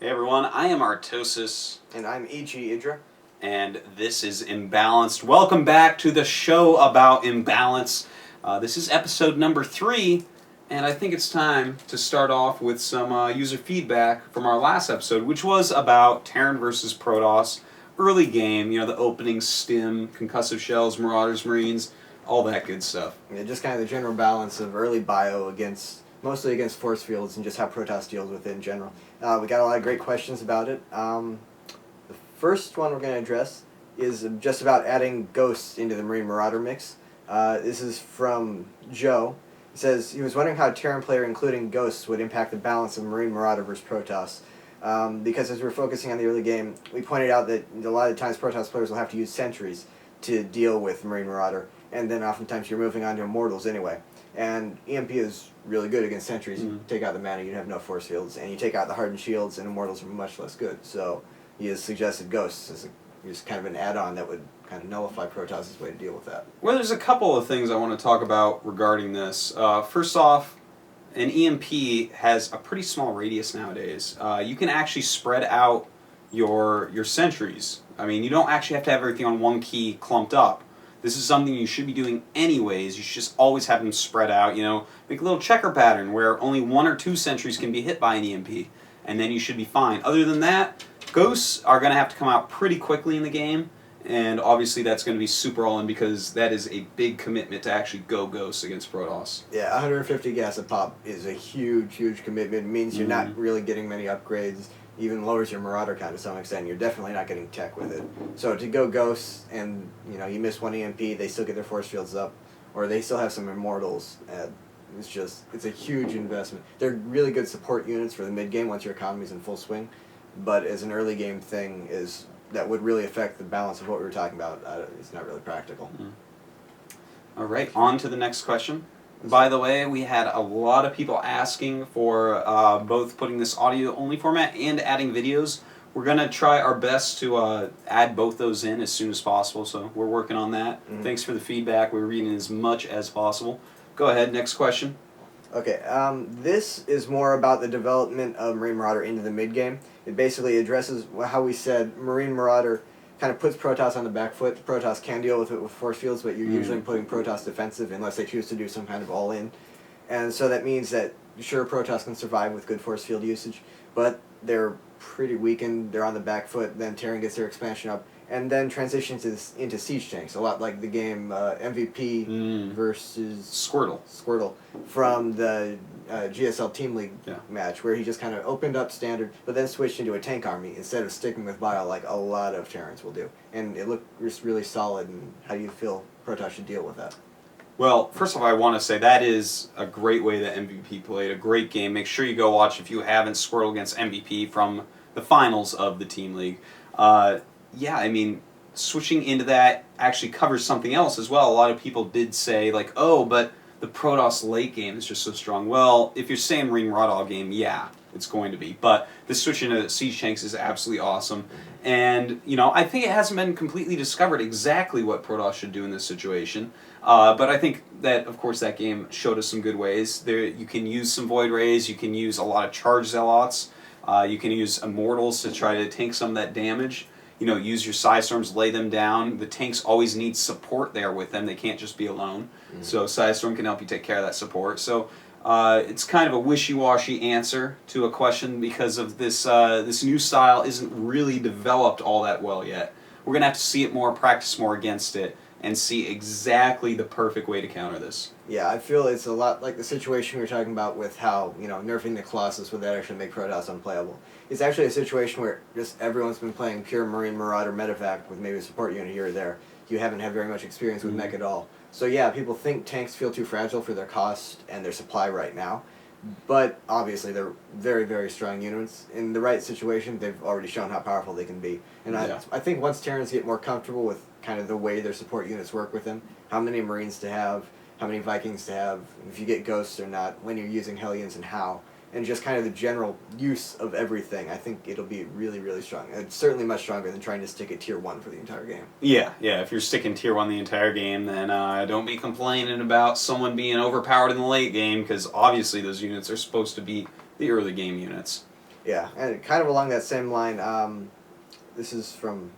Hey everyone, I am Artosis. And I'm IdrA. And this is Imbalanced. Welcome back to the show about imbalance. This is episode number 3, and I think it's time to start off with some user feedback from our last episode, which was about Terran versus Protoss. Early game, the opening stim, concussive shells, Marauders, Marines, all that good stuff. Yeah, just kind of the general balance of early bio mostly against force fields and just how Protoss deals with it in general. We got a lot of great questions about it. The first one we're going to address is just about adding ghosts into the Marine Marauder mix. This is from Joe. He says he was wondering how a Terran player including ghosts would impact the balance of Marine Marauder versus Protoss. Because as we're focusing on the early game, we pointed out that a lot of times Protoss players will have to use sentries to deal with Marine Marauder, and then oftentimes you're moving on to Immortals anyway. And EMP is really good against sentries. You take out the mana, you have no force fields, and you take out the hardened shields, and Immortals are much less good. So he has suggested Ghosts as just kind of an add-on that would kind of nullify Protoss' way to deal with that. Well, there's a couple of things I want to talk about regarding this. First off, an EMP has a pretty small radius nowadays. You can actually spread out your sentries. I mean, you don't actually have to have everything on one key clumped up. This is something you should be doing anyways. You should just always have them spread out, make a little checker pattern where only 1 or 2 sentries can be hit by an EMP, and then you should be fine. Other than that, ghosts are going to have to come out pretty quickly in the game, and obviously that's going to be super all-in because that is a big commitment to actually go ghosts against Protoss. Yeah, 150 gas a pop is a huge, huge commitment. It means you're not really getting many upgrades. Even lowers your Marauder count to some extent. You're definitely not getting tech with it. So to go ghosts and you miss one EMP, they still get their force fields up, or they still have some Immortals. It's a huge investment. They're really good support units for the mid game once your economy's in full swing, but as an early game thing that would really affect the balance of what we were talking about. It's not really practical. All right, on to the next question. By the way, we had a lot of people asking for both putting this audio-only format and adding videos. We're going to try our best to add both those in as soon as possible, so we're working on that. Thanks for the feedback. We're reading as much as possible. Go ahead, next question. Okay, this is more about the development of Marine Marauder into the mid-game. It basically addresses how we said Marine Marauder kind of puts Protoss on the back foot. Protoss can deal with it with force fields, but you're usually putting Protoss defensive unless they choose to do some kind of all-in. And so that means that, sure, Protoss can survive with good force field usage, but they're pretty weakened, they're on the back foot, then Terran gets their expansion up, and then transitions into siege tanks, a lot like the game MVP versus Squirtle from the GSL Team League match, where he just kind of opened up standard, but then switched into a tank army instead of sticking with bio like a lot of Terrans will do. And it looked just really solid, and how do you feel Protoss should deal with that? Well, first of all, I want to say that is a great way that MVP played, a great game. Make sure you go watch if you haven't Squirtle against MVP from the finals of the Team League. Yeah, I mean, switching into that actually covers something else as well. A lot of people did say, like, oh, but the Protoss late game is just so strong. Well, if you're saying Marine Marauder game, yeah, it's going to be. But the switch into siege tanks is absolutely awesome. And, I think it hasn't been completely discovered exactly what Protoss should do in this situation. But I think that, of course, that game showed us some good ways. You can use some VoidRays, you can use a lot of charge Zealots, you can use Immortals to try to tank some of that damage. Use your Psystorms, lay them down. The tanks always need support there with them. They can't just be alone. So Psystorm can help you take care of that support. So it's kind of a wishy-washy answer to a question because of this new style isn't really developed all that well yet. We're going to have to see it more, practice more against it, and see exactly the perfect way to counter this. Yeah, I feel it's a lot like the situation we were talking about with how, nerfing the Colossus would that actually make Protoss unplayable. It's actually a situation where just everyone's been playing pure Marine Marauder medevac with maybe a support unit here or there. You haven't had very much experience with mech at all. So yeah, people think tanks feel too fragile for their cost and their supply right now. But obviously they're very, very strong units. In the right situation, they've already shown how powerful they can be. And I think once Terrans get more comfortable with kind of the way their support units work with them, how many Marines to have, how many Vikings to have, if you get Ghosts or not, when you're using Hellions and how, and just kind of the general use of everything, I think it'll be really, really strong. It's certainly much stronger than trying to stick at Tier 1 for the entire game. Yeah, if you're sticking Tier 1 the entire game, then don't be complaining about someone being overpowered in the late game, because obviously those units are supposed to be the early game units. Yeah, and kind of along that same line, this is from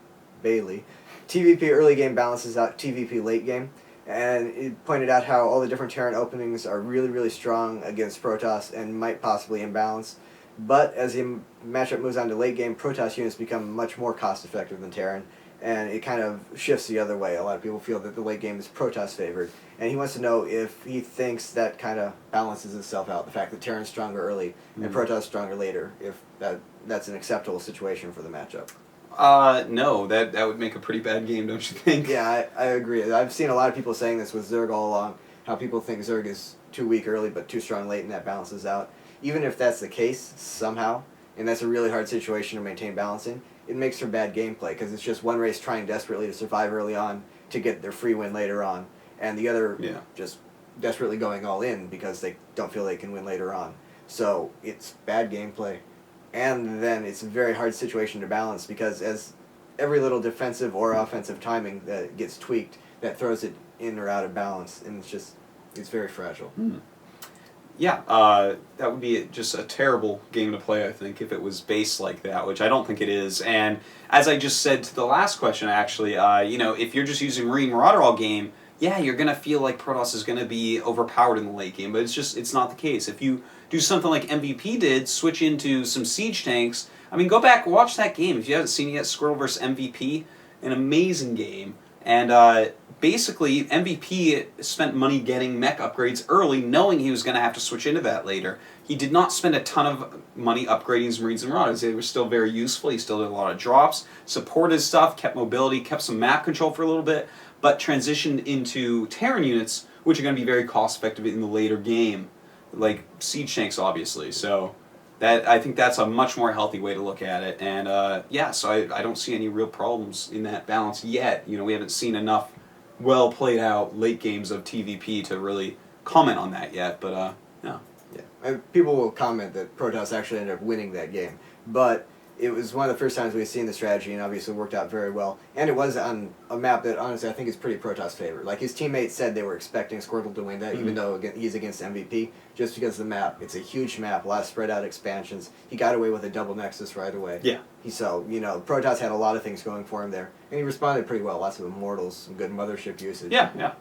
Bailey. TvP early game balances out TvP late game, and it pointed out how all the different Terran openings are really, really strong against Protoss and might possibly imbalance. But as the matchup moves on to late game, Protoss units become much more cost effective than Terran, and it kind of shifts the other way. A lot of people feel that the late game is Protoss favored, and he wants to know if he thinks that kind of balances itself out, the fact that Terran's stronger early and Protoss stronger later, if that's an acceptable situation for the matchup. No, that would make a pretty bad game, don't you think? Yeah, I agree. I've seen a lot of people saying this with Zerg all along, how people think Zerg is too weak early but too strong late, and that balances out. Even if that's the case, somehow, and that's a really hard situation to maintain balancing, it makes for bad gameplay, because it's just one race trying desperately to survive early on to get their free win later on, and the other just desperately going all in because they don't feel they can win later on. So it's bad gameplay. And then it's a very hard situation to balance because as every little defensive or offensive timing that gets tweaked, that throws it in or out of balance, and it's very fragile. Yeah, that would be just a terrible game to play, I think, if it was based like that, which I don't think it is. And as I just said to the last question, actually, if you're just using Marauder all game, yeah, you're going to feel like Protoss is going to be overpowered in the late game, but it's not the case. If you do something like MVP did, switch into some siege tanks, I mean, go back, watch that game. If you haven't seen it yet, Squirrel vs. MVP, an amazing game. And basically, MVP spent money getting mech upgrades early, knowing he was going to have to switch into that later. He did not spend a ton of money upgrading his Marines and Marauders. They were still very useful. He still did a lot of drops, supported stuff, kept mobility, kept some map control for a little bit, but transitioned into Terran units, which are going to be very cost-effective in the later game, like siege tanks, obviously. So I think that's a much more healthy way to look at it. And so I don't see any real problems in that balance yet. We haven't seen enough well played out late games of TvP to really comment on that yet. But no. Yeah, and people will comment that Protoss actually ended up winning that game, but it was one of the first times we've seen the strategy, and obviously worked out very well. And it was on a map that, honestly, I think is pretty Protoss favored. Like, his teammates said they were expecting Squirtle to win that, even though he's against MVP, just because of the map. It's a huge map, a lot of spread out expansions. He got away with a double Nexus right away. Yeah. Protoss had a lot of things going for him there, and he responded pretty well. Lots of Immortals, some good mothership usage. Yeah.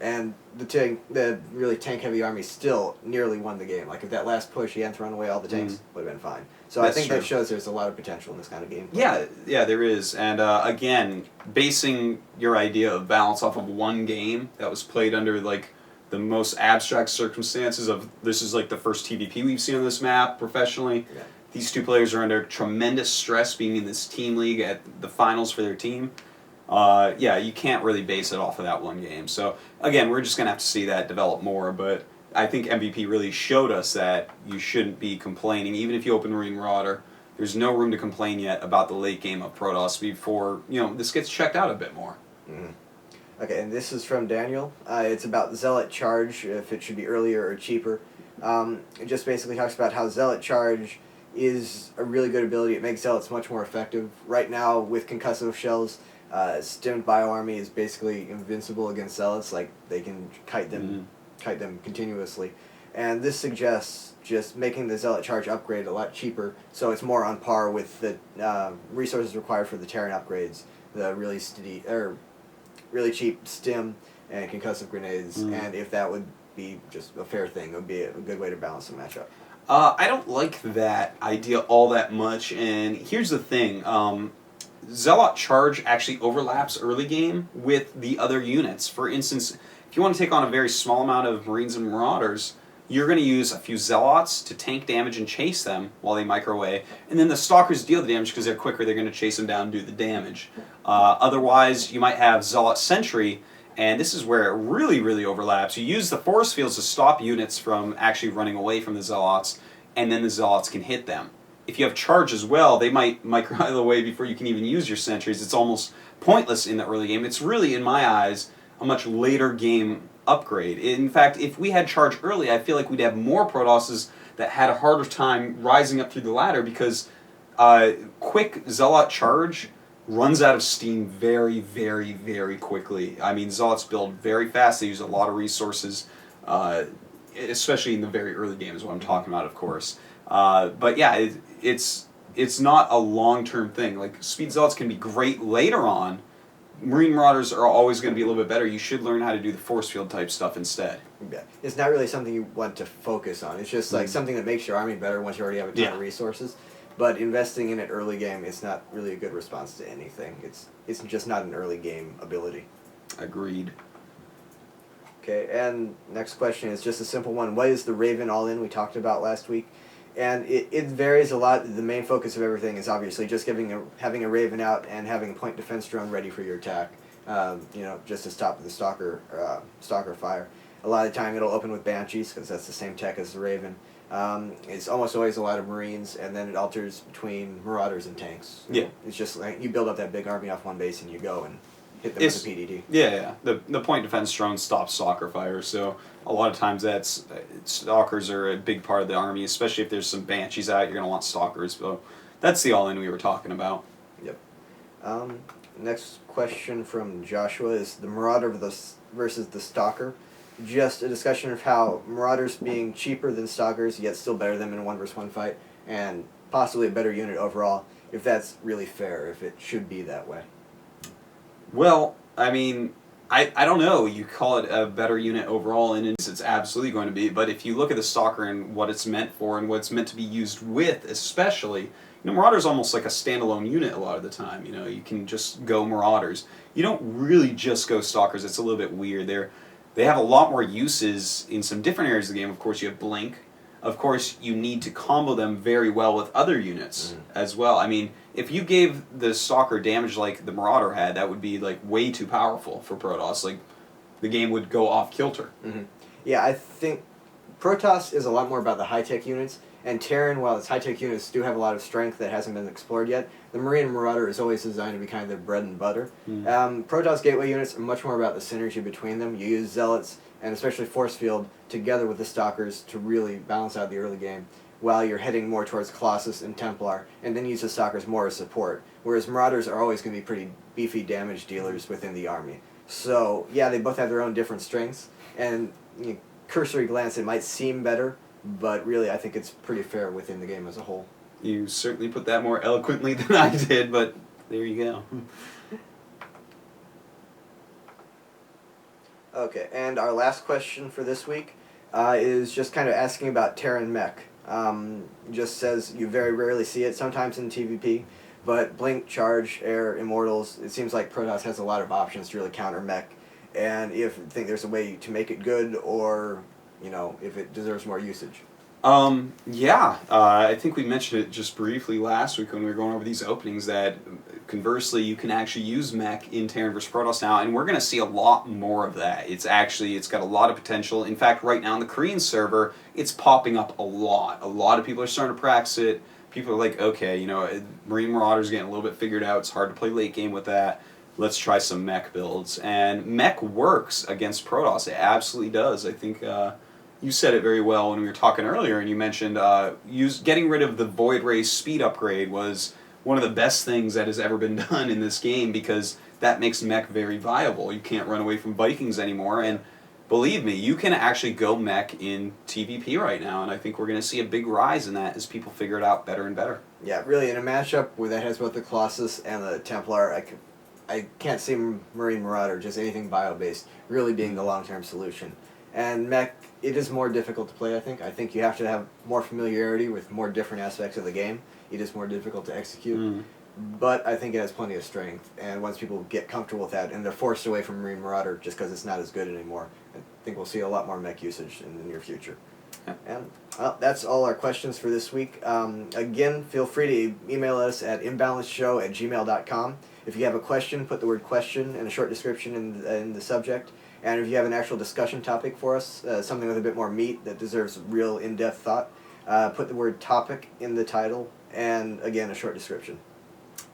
And the really tank-heavy army still nearly won the game. Like, if that last push he hadn't thrown away all the tanks, would have been fine. So I think that shows there's a lot of potential in this kind of game. Yeah, there is. And again, basing your idea of balance off of one game that was played under, like, the most abstract circumstances of this is, like, the first TvP we've seen on this map professionally. Yeah. These two players are under tremendous stress being in this team league at the finals for their team. You can't really base it off of that one game. So, again, we're just going to have to see that develop more, but I think MVP really showed us that you shouldn't be complaining. Even if you open Marine Marauder, there's no room to complain yet about the late game of Protoss before, this gets checked out a bit more. Okay, and this is from Daniel. It's about Zealot Charge, if it should be earlier or cheaper. It just basically talks about how Zealot Charge is a really good ability. It makes Zealots much more effective. Right now, with concussive shells, Stimmed Bioarmy is basically invincible against Zealots. Like, they can kite them continuously. And this suggests just making the Zealot Charge upgrade a lot cheaper, so it's more on par with the resources required for the Terran upgrades, the really cheap stim and concussive grenades, and if that would be just a fair thing, it would be a good way to balance the matchup. I don't like that idea all that much, and here's the thing. Zealot Charge actually overlaps early game with the other units. For instance, if you want to take on a very small amount of Marines and Marauders, you're going to use a few Zealots to tank damage and chase them while they micro away, and then the Stalkers deal the damage because they're quicker, they're going to chase them down and do the damage. Otherwise, you might have Zealot Sentry, and this is where it really, really overlaps. You use the force fields to stop units from actually running away from the Zealots, and then the Zealots can hit them. If you have Charge as well, they might micro out of the way before you can even use your sentries. It's almost pointless in the early game. It's really, in my eyes, a much later game upgrade. In fact, if we had Charge early, I feel like we'd have more Protosses that had a harder time rising up through the ladder because quick Zealot Charge runs out of steam very, very, very quickly. I mean, Zealots build very fast. They use a lot of resources, especially in the very early game is what I'm talking about, of course. But yeah, it's not a long-term thing. Like, Speed Zealots can be great later on. Marine Marauders are always going to be a little bit better. You should learn how to do the force field type stuff instead. Yeah. It's not really something you want to focus on. It's just like something that makes your army better once you already have a ton of resources. But investing in it early game is not really a good response to anything. It's just not an early game ability. Agreed. Okay, and next question is just a simple one. What is the Raven all-in we talked about last week? And it varies a lot. The main focus of everything is obviously just having a Raven out and having a point defense drone ready for your attack. Just to stop the Stalker fire. A lot of the time it'll open with Banshees because that's the same tech as the Raven. It's almost always a lot of Marines, and then it alters between Marauders and tanks. Yeah. It's just like you build up that big army off one base and you go and hit them with a PDD. Yeah. The point defense drone stops Stalker fire, so a lot of times Stalkers are a big part of the army, especially if there's some Banshees out, you're going to want Stalkers. So that's the all-in we were talking about. Yep. Next question from Joshua is the Marauder versus the Stalker. Just a discussion of how Marauders being cheaper than Stalkers, yet still better than them in a 1-versus-1 fight, and possibly a better unit overall, if that's really fair, if it should be that way. Well, I mean, I don't know. You call it a better unit overall, and it's absolutely going to be, but if you look at the Stalker and what it's meant for and what it's meant to be used with, especially, Marauder's almost like a standalone unit a lot of the time. You can just go Marauders. You don't really just go Stalkers. It's a little bit weird. They have a lot more uses in some different areas of the game. Of course, you have Blink. Of course, you need to combo them very well with other units as well. I mean, if you gave the Stalker damage like the Marauder had, that would be like way too powerful for Protoss. Like, the game would go off kilter. Yeah, I think Protoss is a lot more about the high-tech units, and Terran, while its high-tech units do have a lot of strength that hasn't been explored yet, the Marine Marauder is always designed to be kind of their bread and butter. Protoss gateway units are much more about the synergy between them. You use Zealots, and especially Force Field, together with the Stalkers to really balance out the early game, while you're heading more towards Colossus and Templar, and then use the Stalkers more as support. Whereas Marauders are always going to be pretty beefy damage dealers within the army. So, yeah, they both have their own different strengths, and cursory glance, it might seem better, but really I think it's pretty fair within the game as a whole. You certainly put that more eloquently than I did, but there you go. Okay, and our last question for this week is just kind of asking about Terran mech. Just says you very rarely see it, sometimes in TvP, but Blink, Charge, Air, Immortals, it seems like Protoss has a lot of options to really counter mech, and if you think there's a way to make it good, or if it deserves more usage. I think we mentioned it just briefly last week when we were going over these openings that conversely you can actually use mech in Terran vs. Protoss now, and we're going to see a lot more of that. It's got a lot of potential. In fact, right now on the Korean server, it's popping up a lot. A lot of people are starting to practice it. People are like, okay, Marine Marauder's getting a little bit figured out. It's hard to play late game with that. Let's try some mech builds. And mech works against Protoss. It absolutely does. I think you said it very well when we were talking earlier, and you mentioned getting rid of the VoidRay speed upgrade was one of the best things that has ever been done in this game, because that makes mech very viable. You can't run away from Vikings anymore, and believe me, you can actually go mech in TvP right now, and I think we're going to see a big rise in that as people figure it out better and better. Yeah, really, in a matchup where that has both the Colossus and the Templar, I can't see Marine Marauder, just anything bio-based, really being the long-term solution. And mech, it is more difficult to play, I think. I think you have to have more familiarity with more different aspects of the game. It is more difficult to execute. But I think it has plenty of strength, and once people get comfortable with that, and they're forced away from Marine Marauder just because it's not as good anymore, I think we'll see a lot more mech usage in the near future. Yeah. And that's all our questions for this week. Again, feel free to email us at imbalanceshow@gmail.com. If you have a question, put the word question and a short description in the subject. And if you have an actual discussion topic for us, something with a bit more meat that deserves real in-depth thought, put the word topic in the title, and again, a short description.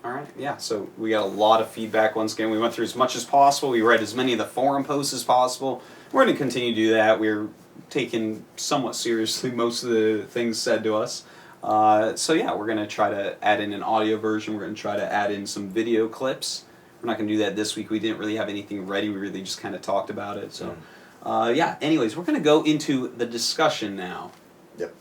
All right, yeah, so we got a lot of feedback once again. We went through as much as possible. We read as many of the forum posts as possible. We're going to continue to do that. We're taking somewhat seriously most of the things said to us. So yeah, we're going to try to add in an audio version. We're going to try to add in some video clips. We're not going to do that this week. We didn't really have anything ready. We really just kind of talked about it. So, yeah, anyways, we're going to go into the discussion now. Yep.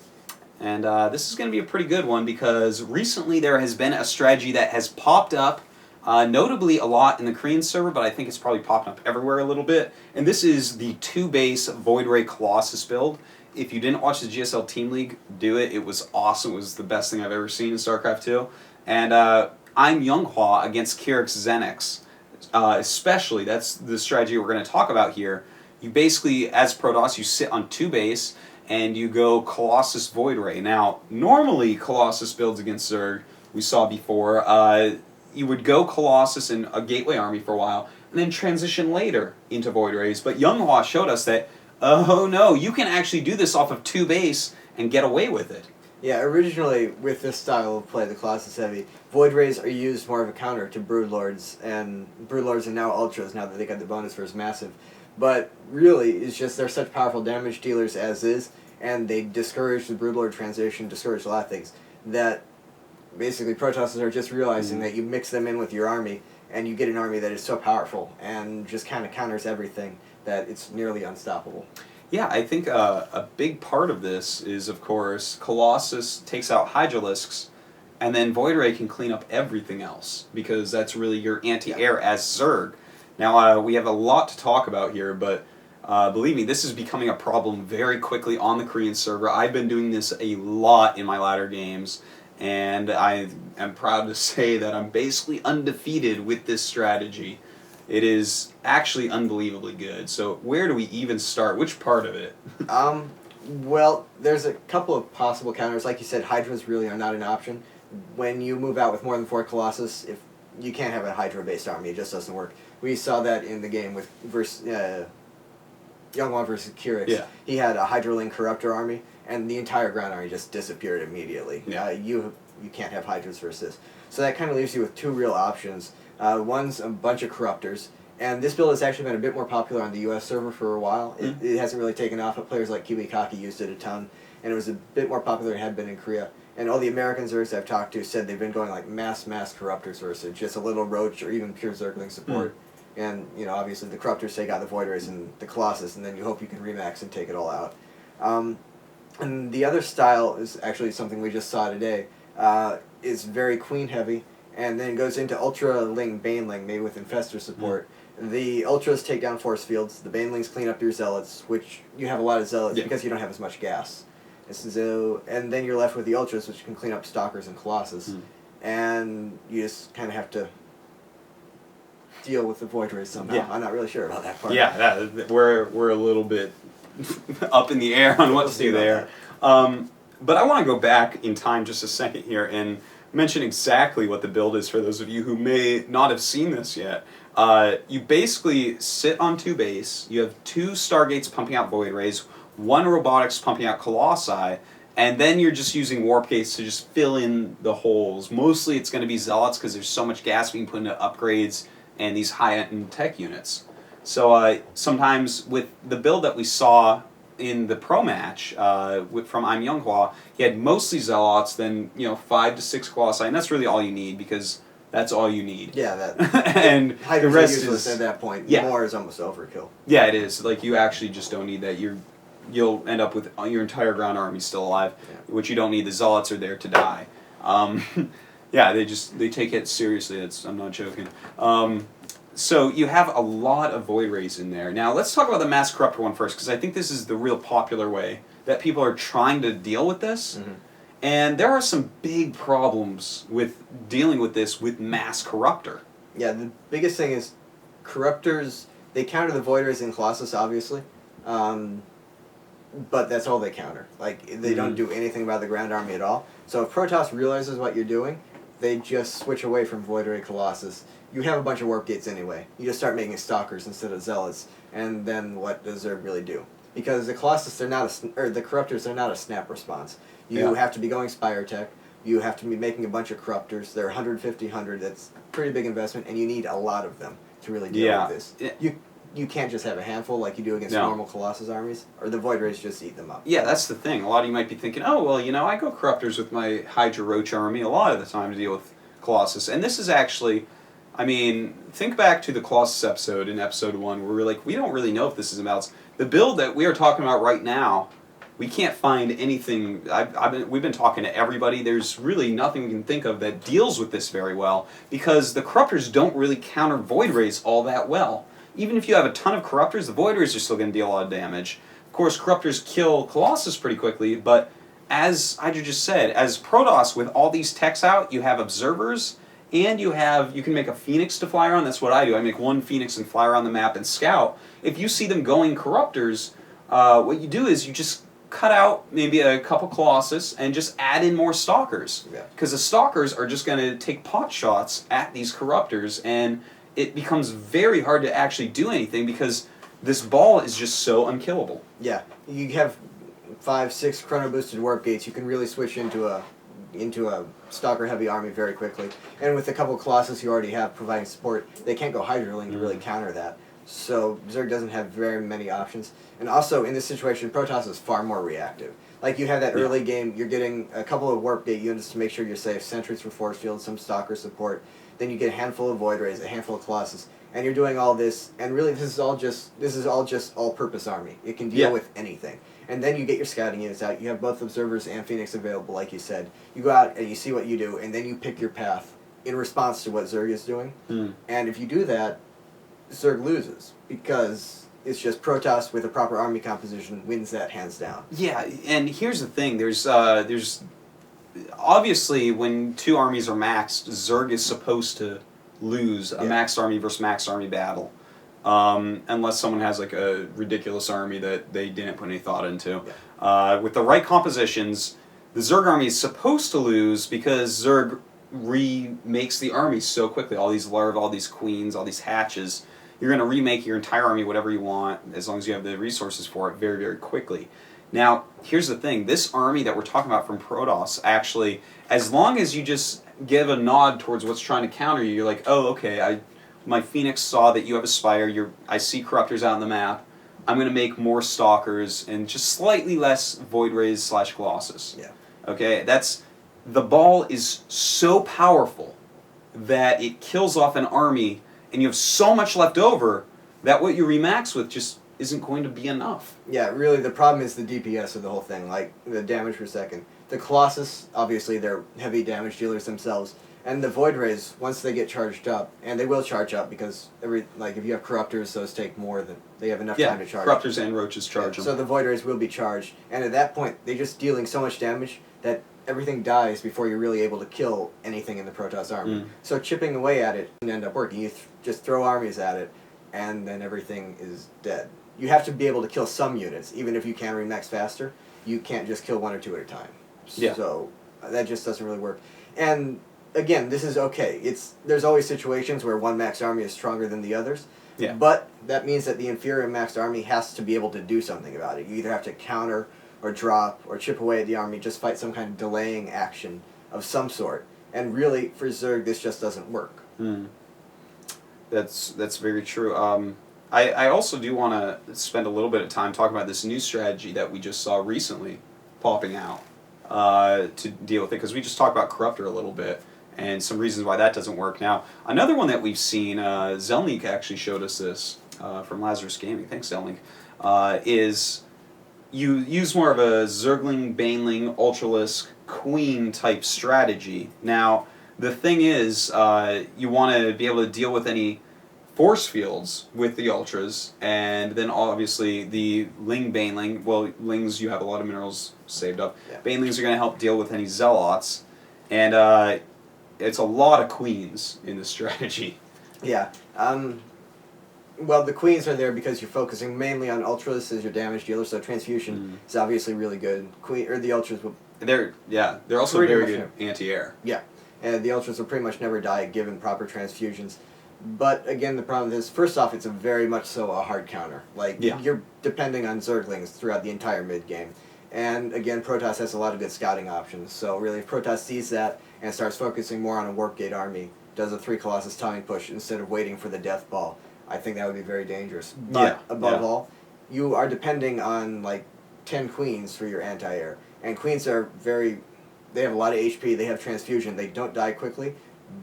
And this is going to be a pretty good one because recently there has been a strategy that has popped up, notably a lot in the Korean server, but I think it's probably popping up everywhere a little bit. And this is the 2-base VoidRay Colossus build. If you didn't watch the GSL Team League, do it. It was awesome. It was the best thing I've ever seen in StarCraft 2. And I'm Younghwa against Kyrix Zenix. Especially, that's the strategy we're going to talk about here. You basically, as Protoss, you sit on 2-base, and you go Colossus VoidRay. Now, normally Colossus builds against Zerg, we saw before, you would go Colossus in a Gateway army for a while, and then transition later into VoidRays. But Younghwa showed us that, oh no, you can actually do this off of 2-base and get away with it. Yeah, originally with this style of play, the Colossus Heavy, VoidRays are used more of a counter to Broodlords, and Broodlords are now Ultras now that they got the bonus for his massive. But really, it's just they're such powerful damage dealers as is, and they discourage the Broodlord transition, discourage a lot of things, that basically Protosses are just realizing that you mix them in with your army, and you get an army that is so powerful, and just kind of counters everything, that it's nearly unstoppable. Yeah, I think a big part of this is, of course, Colossus takes out Hydralisks, and then VoidRay can clean up everything else, because that's really your anti-air as Zerg. Now, we have a lot to talk about here, but believe me, this is becoming a problem very quickly on the Korean server. I've been doing this a lot in my latter games, and I am proud to say that I'm basically undefeated with this strategy. It is actually unbelievably good. So where do we even start? Which part of it? Well, there's a couple of possible counters. Like you said, Hydras really are not an option. When you move out with more than 4 Colossus, if you can't have a Hydra-based army, it just doesn't work. We saw that in the game with Younghwa versus Kyrix. Yeah. He had a Hydraling Corruptor army, and the entire ground army just disappeared immediately. Yeah. You can't have Hydras versus this. So that kind of leaves you with 2 real options. One's a bunch of Corruptors, and this build has actually been a bit more popular on the US server for a while. It hasn't really taken off, but players like Kiwikaki used it a ton, and it was a bit more popular than it had been in Korea. And all the American Zergs I've talked to said they've been going like mass Corruptors versus just a little Roach or even pure Zergling support. And, you know, obviously the Corruptors take out the VoidRays and the Colossus, and then you hope you can remax and take it all out. And the other style is actually something we just saw today. Is very Queen heavy, and then goes into Ultra Ling Baneling, maybe with Infestor support. The Ultras take down force fields, the Banelings clean up your Zealots, which you have a lot of Zealots because you don't have as much gas. So, and then you're left with the Ultras, which can clean up Stalkers and Colossus. And you just kind of have to deal with the VoidRays somehow. Yeah. I'm not really sure about that part. Yeah, we're a little bit up in the air on what to do there. But I want to go back in time just a second here and mention exactly what the build is for those of you who may not have seen this yet. You basically sit on 2-base, you have 2 Stargates pumping out VoidRays, 1 Robotics pumping out Colossi, and then you're just using Warp Gates to just fill in the holes. Mostly it's going to be Zealots because there's so much gas being put into upgrades and these high-end tech units. So sometimes with the build that we saw in the pro match from I'm Younghwa, he had mostly Zealots, then 5 to 6 Colossi, and that's really all you need because that's all you need. Yeah, that. And the rest is at that point. More is almost overkill. Yeah, it is. Like you actually just don't need that. You'll end up with your entire ground army still alive, which you don't need. The Zealots are there to die. Yeah, they take it seriously. I'm not joking. So you have a lot of VoidRays in there. Now let's talk about the Mass Corruptor one first, because I think this is the real popular way that people are trying to deal with this. And there are some big problems with dealing with this with Mass Corruptor. Yeah, the biggest thing is Corruptors, they counter the VoidRays in Colossus, obviously. But that's all they counter. Like, they don't do anything about the ground army at all. So if Protoss realizes what you're doing, they just switch away from VoidRay Colossus. You have a bunch of Warp Gates anyway. You just start making Stalkers instead of Zealots. And then what does Zerg really do? Because the Colossus, the Corruptors, they're not a snap response. You have to be going Spire Tech. You have to be making a bunch of Corruptors. They're 150, 100. That's a pretty big investment, and you need a lot of them to really deal with this. You can't just have a handful like you do against normal Colossus armies, or the VoidRays just eat them up. Yeah, that's the thing. A lot of you might be thinking, oh, well, I go Corruptors with my Hydra Roach army a lot of the time to deal with Colossus. And this is actually, think back to the Colossus episode in episode 1 where we're like, we don't really know if this is about... The build that we are talking about right now we can't find anything. We've been talking to everybody. There's really nothing we can think of that deals with this very well, because the Corruptors don't really counter Void Rays all that well. Even if you have a ton of Corruptors, the Void Rays are still going to deal a lot of damage. Of course, Corruptors kill Colossus pretty quickly, but as IdrA just said, as Protoss with all these techs out, you have observers, and you can make a Phoenix to fly around. That's what I do. I make one Phoenix and fly around the map and scout. If you see them going Corruptors, what you do is you just cut out maybe a couple Colossus and just add in more Stalkers. Because the Stalkers are just going to take pot shots at these Corruptors, and it becomes very hard to actually do anything because this ball is just so unkillable. Yeah, you have 5, 6 chrono boosted warp gates. You can really switch into a Stalker heavy army very quickly. And with a couple of Colossus you already have providing support, they can't go Hydraling to really counter that. So Zerg doesn't have very many options. And also in this situation, Protoss is far more reactive. Like you have that early game, you're getting a couple of warp gate units to make sure you're safe, sentries for force fields, some Stalker support. Then you get a handful of Void Rays, a handful of Colossus, and you're doing all this. And really, this is all just all-purpose army. It can deal with anything. And then you get your scouting units out. You have both Observers and Phoenix available, like you said. You go out and you see what you do, and then you pick your path in response to what Zerg is doing. And if you do that, Zerg loses, because it's just Protoss with a proper army composition wins that hands down. Yeah, and here's the thing. There's obviously when two armies are maxed, Zerg is supposed to lose a maxed army versus maxed army battle. Unless someone has like a ridiculous army that they didn't put any thought into. With the right compositions, the Zerg army is supposed to lose because Zerg remakes the army so quickly. All these larvae, all these queens, all these hatches. You're going to remake your entire army whatever you want, as long as you have the resources for it, very, very quickly. Now, here's the thing. This army that we're talking about from Protoss, actually, as long as you just give a nod towards what's trying to counter you, you're like, oh, okay, my Phoenix saw that you have a Spire, I see Corruptors out on the map, I'm going to make more Stalkers and just slightly less Void Rays / Colossus. Okay, the ball is so powerful that it kills off an army, and you have so much left over that what you remax with just isn't going to be enough. Yeah, really the problem is the DPS of the whole thing, like the damage per second. The Colossus, obviously they're heavy damage dealers themselves, and the Void Rays, once they get charged up, and they will charge up because if you have Corruptors, those take more than they have enough time to charge. Corruptors and Roaches charge them. So the Void Rays will be charged, and at that point they're just dealing so much damage that everything dies before you're really able to kill anything in the Protoss army. So chipping away at it doesn't end up working. You just throw armies at it, and then everything is dead. You have to be able to kill some units, even if you can remax faster. You can't just kill 1 or 2 at a time. So that just doesn't really work. And again, this is okay. There's always situations where one maxed army is stronger than the others. But that means that the inferior maxed army has to be able to do something about it. You either have to counter or drop or chip away at the army, just fight some kind of delaying action of some sort. And really, for Zerg, this just doesn't work. That's very true. I also do want to spend a little bit of time talking about this new strategy that we just saw recently popping out to deal with it, because we just talked about Corruptor a little bit and some reasons why that doesn't work. Now, another one that we've seen, Zelnik actually showed us this from Lazarus Gaming, thanks Zelnik, is you use more of a Zergling, Baneling, Ultralisk, Queen type strategy. Now, the thing is, you want to be able to deal with any force fields with the Ultras, and then obviously the Ling Baneling, well, Lings you have a lot of minerals saved up. Banelings are going to help deal with any Zealots, and it's a lot of Queens in this strategy. Well, the Queens are there because you're focusing mainly on Ultras as your damage dealer, so Transfusion is obviously really good. The Ultras will... They're also very good anti-air. And the Ultras will pretty much never die given proper transfusions. But again, the problem is, first off, it's very much so a hard counter. You're depending on Zerglings throughout the entire mid-game. And again, Protoss has a lot of good scouting options. So really, if Protoss sees that and starts focusing more on a Warp Gate army, does a 3 Colossus timing push instead of waiting for the Death Ball, I think that would be very dangerous. But above all, you are depending on 10 Queens for your anti-air. And Queens are they have a lot of HP, they have transfusion, they don't die quickly.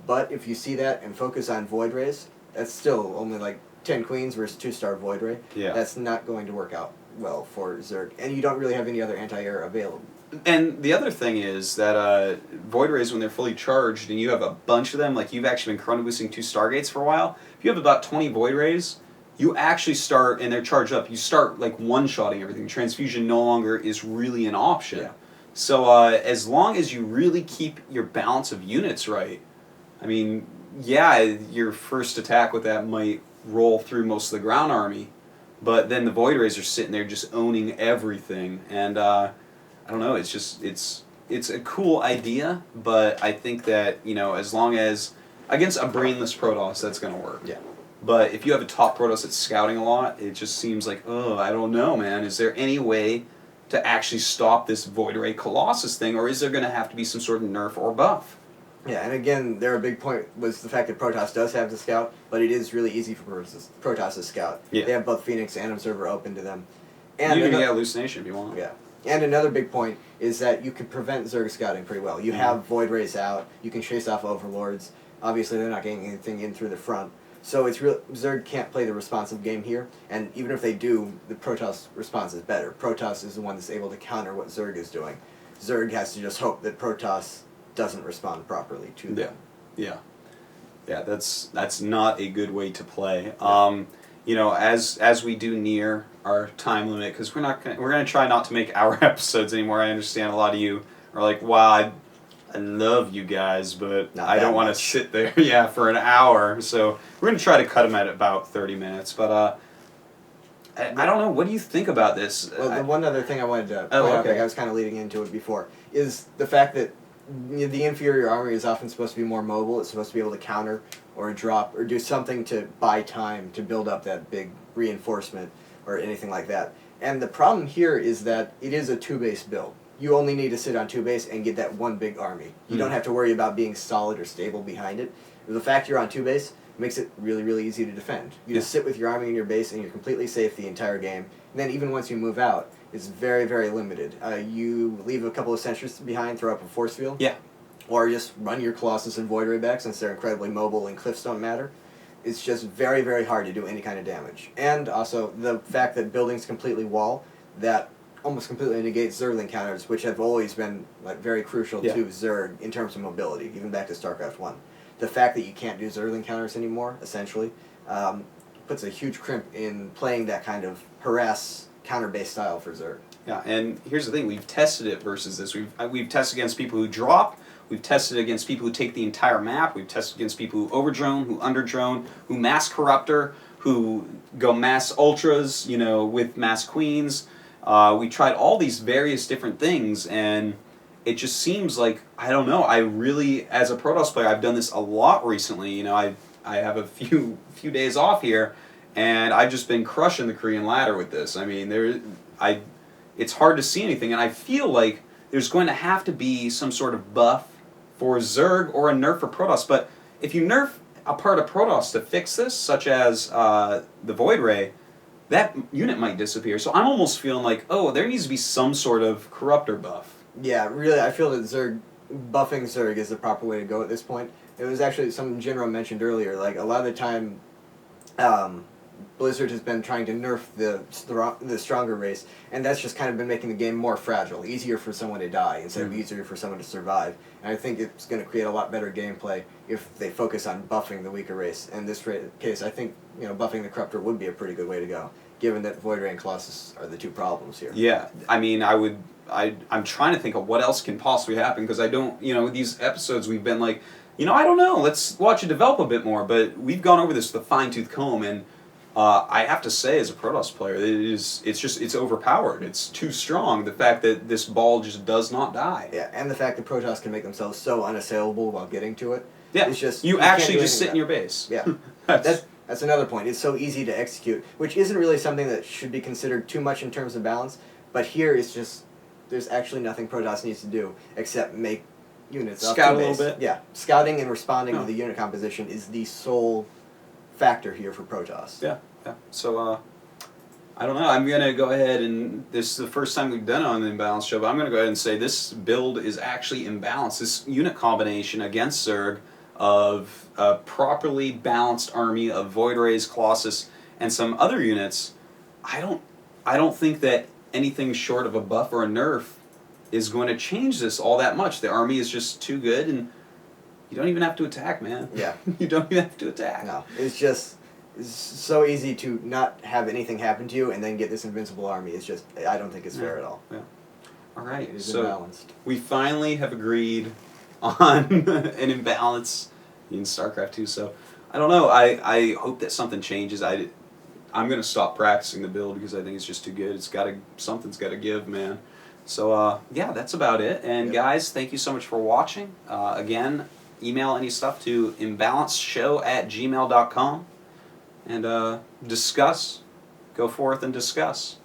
But if you see that and focus on Void Rays, that's still only 10 Queens versus 2-star Void Ray. That's not going to work out well for Zerg, and you don't really have any other anti-air available. And the other thing is that VoidRays, when they're fully charged and you have a bunch of them, like you've actually been chrono boosting 2 Stargates for a while, if you have about 20 VoidRays, you actually start, and they're charged up, you start like one-shotting everything. Transfusion no longer is really an option. Yeah. So as long as you really keep your balance of units right, I mean, yeah, your first attack with that might roll through most of the ground army, but then the VoidRays are sitting there just owning everything, and I don't know, it's just, it's a cool idea, but I think that, you know, as long as, against a brainless Protoss, that's going to work. Yeah. But if you have a top Protoss that's scouting a lot, it just seems like, oh, I don't know, man, is there any way to actually stop this VoidRay Colossus thing, or is there going to have to be some sort of nerf or buff? Yeah, and again, their big point was the fact that Protoss does have the scout, but it is really easy for Protoss to scout. Yeah. They have both Phoenix and Observer open to them. And You can get hallucination if you want. Yeah. And another big point is that you can prevent Zerg scouting pretty well. You have Void Rays out, you can chase off Overlords. Obviously, they're not getting anything in through the front. So it's real. Zerg can't play the responsive game here, and even if they do, the Protoss response is better. Protoss is the one that's able to counter what Zerg is doing. Zerg has to just hope that Protoss doesn't respond properly to them. Yeah. Yeah, that's not a good way to play. You know, as we do near our time limit, because we're gonna try not to make hour episodes anymore. I understand a lot of you are like, wow, I love you guys, but Not I don't that want to much. sit there, yeah, for an hour. So we're gonna try to cut them at about 30 minutes. But I don't know. What do you think about this? Well, the one other thing I wanted to point Oh, out, okay. like I was kind of leading into it before, is the fact that the inferior army is often supposed to be more mobile. It's supposed to be able to counter or drop or do something to buy time to build up that big reinforcement or anything like that. And the problem here is that it is a 2-base build. You only need to sit on 2 base and get that one big army. You don't have to worry about being solid or stable behind it. The fact you're on 2 base makes it really, really easy to defend. You just sit with your army in your base and you're completely safe the entire game. And then even once you move out, it's very, very limited. You leave a couple of sentries behind, throw up a force field. Yeah. Or just run your Colossus and VoidRay back since they're incredibly mobile and cliffs don't matter. It's just very, very hard to do any kind of damage. And also, the fact that buildings completely wall, that almost completely negates Zergling counters, which have always been like very crucial to Zerg in terms of mobility, even back to StarCraft 1. The fact that you can't do Zergling counters anymore, essentially, puts a huge crimp in playing that kind of harass counter-based style for Zerg. Yeah, and here's the thing: we've tested it versus this. We've tested against people who drop. We've tested against people who take the entire map. We've tested against people who overdrone, who underdrone, who mass corruptor, who go mass ultras, you know, with mass queens. We tried all these various different things, and it just seems like, I don't know, I really, as a Protoss player, I've done this a lot recently. You know, I have a few days off here, and I've just been crushing the Korean ladder with this. I mean, it's hard to see anything, and I feel like there's going to have to be some sort of buff for Zerg or a nerf for Protoss. But if you nerf a part of Protoss to fix this, such as the VoidRay, that unit might disappear. So I'm almost feeling like, oh, there needs to be some sort of corruptor buff. Yeah, really, I feel that buffing Zerg is the proper way to go at this point. It was actually something Jinro mentioned earlier, like a lot of the time Blizzard has been trying to nerf the stronger race, and that's just kind of been making the game more fragile, easier for someone to die instead of easier for someone to survive. And I think it's going to create a lot better gameplay if they focus on buffing the weaker race. In this case, I think buffing the Corruptor would be a pretty good way to go, given that VoidRay and Colossus are the two problems here. Yeah, I mean, I'm trying to think of what else can possibly happen, because I don't, these episodes we've been like, I don't know, let's watch it develop a bit more, but we've gone over this with a fine-tooth comb, and I have to say, as a Protoss player, it's overpowered. It's too strong. The fact that this ball just does not die. Yeah, and the fact that Protoss can make themselves so unassailable while getting to it. Yeah, it's just you can't actually do just sit anything in your base. Yeah, that's another point. It's so easy to execute, which isn't really something that should be considered too much in terms of balance. But here, it's just there's actually nothing Protoss needs to do except make units scout up to a base. little bit. Yeah, scouting and responding to the unit composition is the sole factor here for Protoss. Yeah. So, I don't know. I'm going to go ahead and, this is the first time we've done it on the Imbalanced show, but I'm going to go ahead and say this build is actually imbalanced. This unit combination against Zerg of a properly balanced army of VoidRays, Colossus, and some other units, I I don't think that anything short of a buff or a nerf is going to change this all that much. The army is just too good, and you don't even have to attack, man. Yeah. You don't even have to attack. No, it's so easy to not have anything happen to you and then get this invincible army. It's just, I don't think it's fair at all. Yeah. All right, It is so imbalanced. we finally have agreed on an imbalance in StarCraft 2. So I don't know. I hope that something changes. I'm gonna stop practicing the build because I think it's just too good. Something's got to give, man. So yeah, that's about it. And guys, thank you so much for watching. Again, email any stuff to imbalanceshow@gmail.com and discuss. Go forth and discuss.